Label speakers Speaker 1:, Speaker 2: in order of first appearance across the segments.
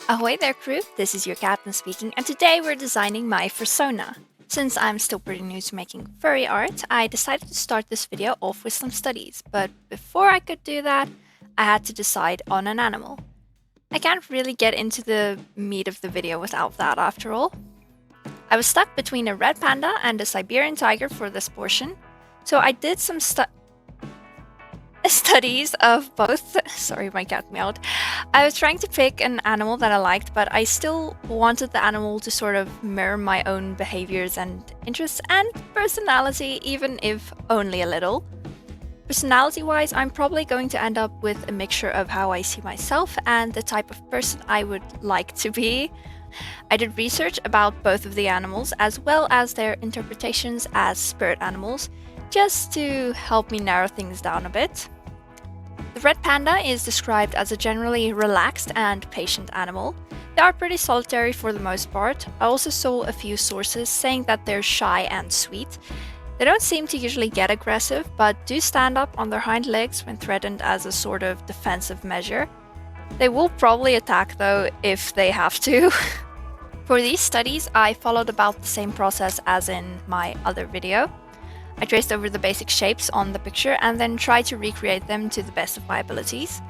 Speaker 1: Ahoy there, crew! This is your captain speaking, and today we're designing my Fursona. Since I'm still pretty new to making furry art, I decided to start this video off with some studies, but before I could do that, I had to decide on an animal. I can't really get into the meat of the video without that, after all. I was stuck between a red panda and a Siberian tiger for this portion, so I did some studies of both. Sorry, my cat meowed. I was trying to pick an animal that I liked, but I still wanted the animal to sort of mirror my own behaviors and interests and personality, even if only a little. Personality-wise, I'm probably going to end up with a mixture of how I see myself and the type of person I would like to be. I did research about both of the animals as well as their interpretations as spirit animals, just to help me narrow things down a bit. The red panda is described as a generally relaxed and patient animal. They are pretty solitary for the most part. I also saw a few sources saying that they're shy and sweet. They don't seem to usually get aggressive, but do stand up on their hind legs when threatened as a sort of defensive measure. They will probably attack though if they have to. For these studies, I followed about the same process as in my other video. I traced over the basic shapes on the picture and then tried to recreate them to the best of my abilities.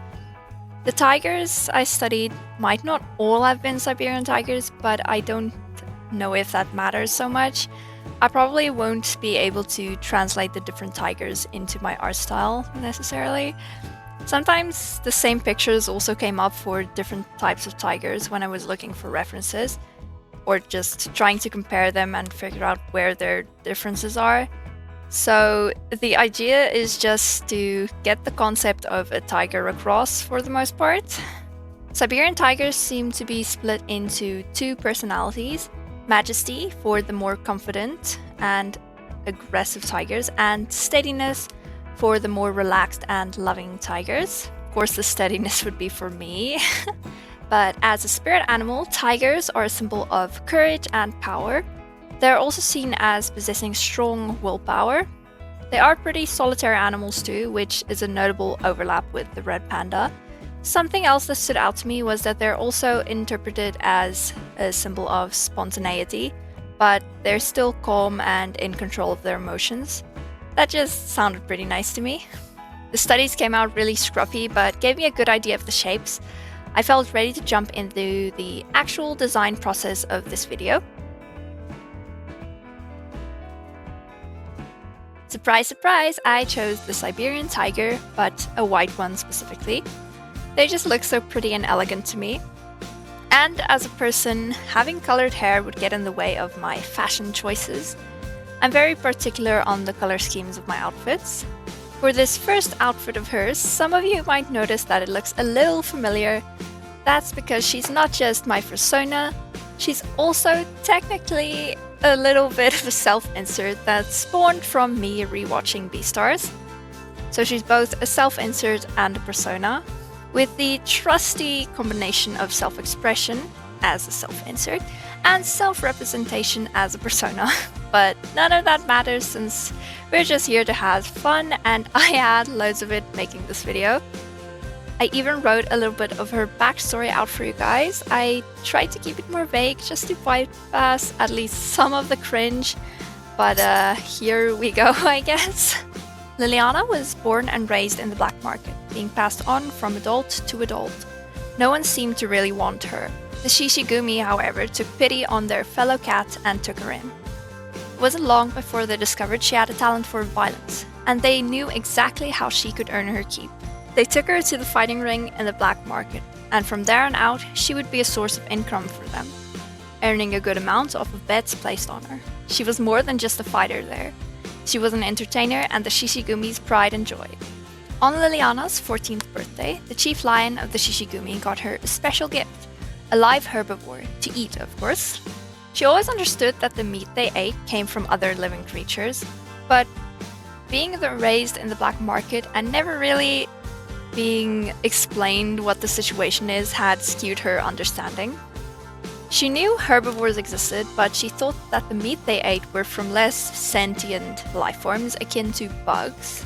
Speaker 1: The tigers I studied might not all have been Siberian tigers, but I don't know if that matters so much. I probably won't be able to translate the different tigers into my art style necessarily. Sometimes the same pictures also came up for different types of tigers when I was looking for references, or just trying to compare them and figure out where their differences are. So the idea is just to get the concept of a tiger across for the most part. Siberian tigers seem to be split into two personalities: Majesty for the more confident and aggressive tigers, and Steadiness for the more relaxed and loving tigers. Of course, the steadiness would be for me. But as a spirit animal, tigers are a symbol of courage and power. They're also seen as possessing strong willpower. They are pretty solitary animals too, which is a notable overlap with the red panda. Something else that stood out to me was that they're also interpreted as a symbol of spontaneity, but they're still calm and in control of their emotions. That just sounded pretty nice to me. The studies came out really scruffy, but gave me a good idea of the shapes. I felt ready to jump into the actual design process of this video. Surprise, surprise, I chose the Siberian tiger, but a white one specifically. They just look so pretty and elegant to me. And as a person, having colored hair would get in the way of my fashion choices. I'm very particular on the color schemes of my outfits. For this first outfit of hers, some of you might notice that it looks a little familiar. That's because she's not just my Fursona, she's also technically a little bit of a self-insert that spawned from me rewatching Beastars. So she's both a self-insert and a persona, with the trusty combination of self-expression as a self-insert and self-representation as a persona. But none of that matters since we're just here to have fun, and I had loads of it making this video. I even wrote a little bit of her backstory out for you guys. I tried to keep it more vague just to bypass at least some of the cringe, but here we go, I guess. Liliana was born and raised in the black market, being passed on from adult to adult. No one seemed to really want her. The Shishigumi, however, took pity on their fellow cat and took her in. It wasn't long before they discovered she had a talent for violence, and they knew exactly how she could earn her keep. They took her to the fighting ring in the black market, and from there on out, she would be a source of income for them, earning a good amount off of bets placed on her. She was more than just a fighter there. She was an entertainer and the Shishigumi's pride and joy. On Liliana's 14th birthday, the chief lion of the Shishigumi got her a special gift, a live herbivore, to eat, of course. She always understood that the meat they ate came from other living creatures, but being raised in the black market and never really being explained what the situation is had skewed her understanding. She knew herbivores existed, but she thought that the meat they ate were from less sentient life forms akin to bugs.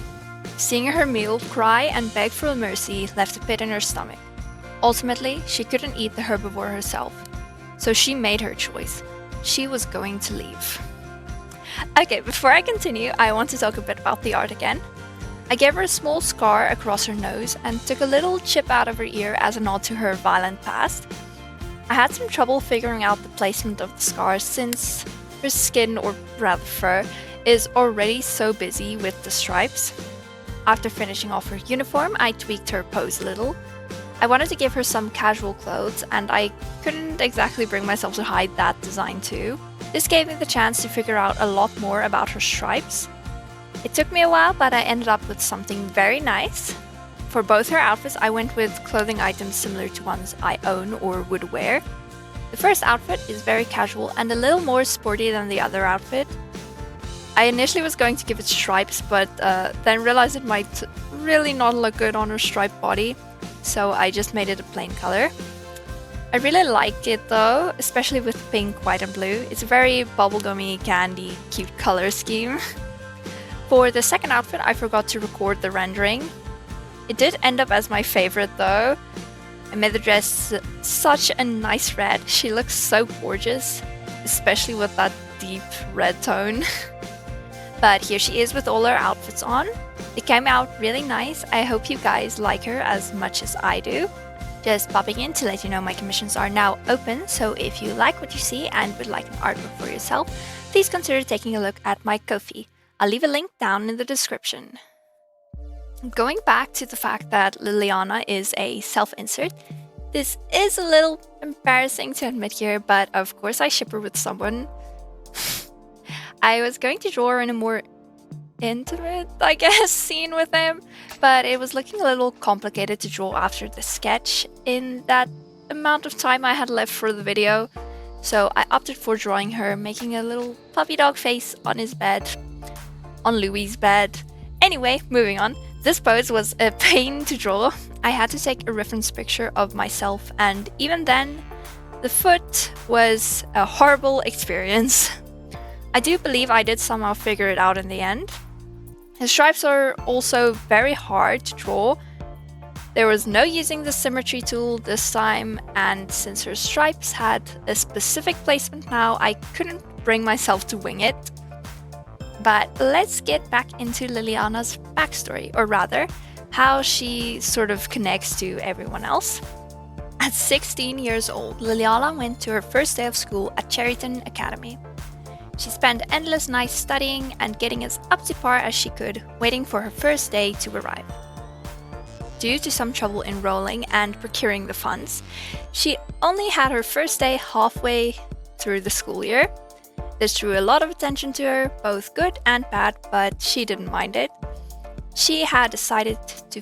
Speaker 1: Seeing her meal cry and beg for mercy left a pit in her stomach. Ultimately, she couldn't eat the herbivore herself, so she made her choice. She was going to leave. Okay, before I continue, I want to talk a bit about the art again. I gave her a small scar across her nose and took a little chip out of her ear as a nod to her violent past. I had some trouble figuring out the placement of the scar since her skin, or rather fur, is already so busy with the stripes. After finishing off her uniform, I tweaked her pose a little. I wanted to give her some casual clothes, and I couldn't exactly bring myself to hide that design too. This gave me the chance to figure out a lot more about her stripes. It took me a while, but I ended up with something very nice. For both her outfits, I went with clothing items similar to ones I own or would wear. The first outfit is very casual and a little more sporty than the other outfit. I initially was going to give it stripes, but then realized it might really not look good on her striped body, so I just made it a plain color. I really liked it though, especially with pink, white and blue. It's a very bubblegummy, candy, cute color scheme. For the second outfit, I forgot to record the rendering. It did end up as my favorite though. I made the dress such a nice red. She looks so gorgeous, especially with that deep red tone. But here she is with all her outfits on. It came out really nice. I hope you guys like her as much as I do. Just popping in to let you know my commissions are now open, so if you like what you see and would like an artwork for yourself, please consider taking a look at my Ko-fi. I'll leave a link down in the description. Going back to the fact that Liliana is a self-insert, this is a little embarrassing to admit here, but of course I ship her with someone. I was going to draw her in a more intimate, I guess, scene with him, but it was looking a little complicated to draw after the sketch in that amount of time I had left for the video, so I opted for drawing her making a little puppy dog face on his bed, on Louis's bed. Anyway, moving on. This pose was a pain to draw. I had to take a reference picture of myself, and even then, the foot was a horrible experience. I do believe I did somehow figure it out in the end. The stripes are also very hard to draw. There was no using the symmetry tool this time, and since her stripes had a specific placement now, I couldn't bring myself to wing it. But let's get back into Liliana's backstory, or rather, how she sort of connects to everyone else. At 16 years old, Liliana went to her first day of school at Cherryton Academy. She spent endless nights studying and getting as up to par as she could, waiting for her first day to arrive. Due to some trouble enrolling and procuring the funds, she only had her first day halfway through the school year. This drew a lot of attention to her, both good and bad, but she didn't mind it. She had decided to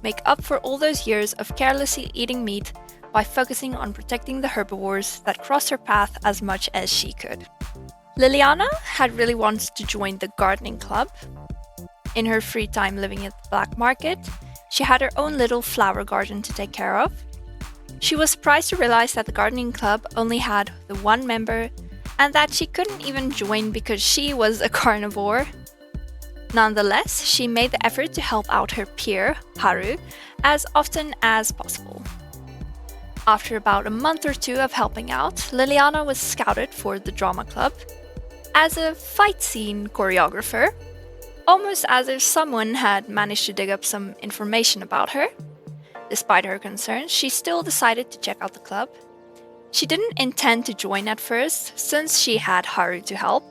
Speaker 1: make up for all those years of carelessly eating meat by focusing on protecting the herbivores that crossed her path as much as she could. Liliana had really wanted to join the gardening club. In her free time living at the black market, she had her own little flower garden to take care of. She was surprised to realize that the gardening club only had the one member and that she couldn't even join because she was a carnivore. Nonetheless, she made the effort to help out her peer, Haru, as often as possible. After about a month or two of helping out, Liliana was scouted for the drama club as a fight scene choreographer, almost as if someone had managed to dig up some information about her. Despite her concerns, she still decided to check out the club. She didn't intend to join at first, since she had Haru to help.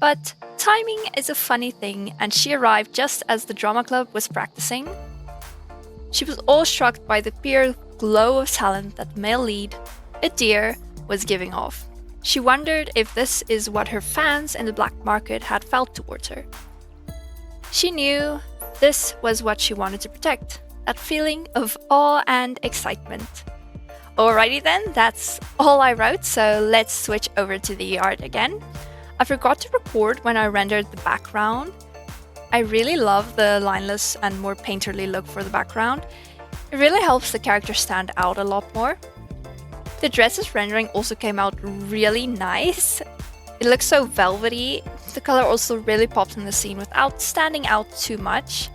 Speaker 1: But timing is a funny thing, and she arrived just as the drama club was practicing. She was awestruck by the pure glow of talent that the male lead, a deer, was giving off. She wondered if this is what her fans in the black market had felt towards her. She knew this was what she wanted to protect, that feeling of awe and excitement. Alrighty then, that's all I wrote, so let's switch over to the art again. I forgot to record when I rendered the background. I really love the lineless and more painterly look for the background. It really helps the character stand out a lot more. The dress's rendering also came out really nice. It looks so velvety. The color also really pops in the scene without standing out too much.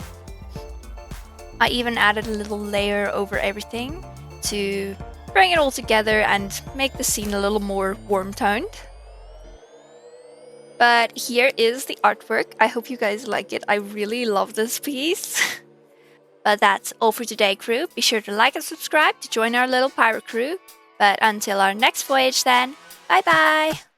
Speaker 1: I even added a little layer over everything. to bring it all together and make the scene a little more warm-toned. But here is the artwork. I hope you guys like it. I really love this piece. But that's all for today, crew. Be sure to like and subscribe to join our little pirate crew. But until our next voyage then, bye bye!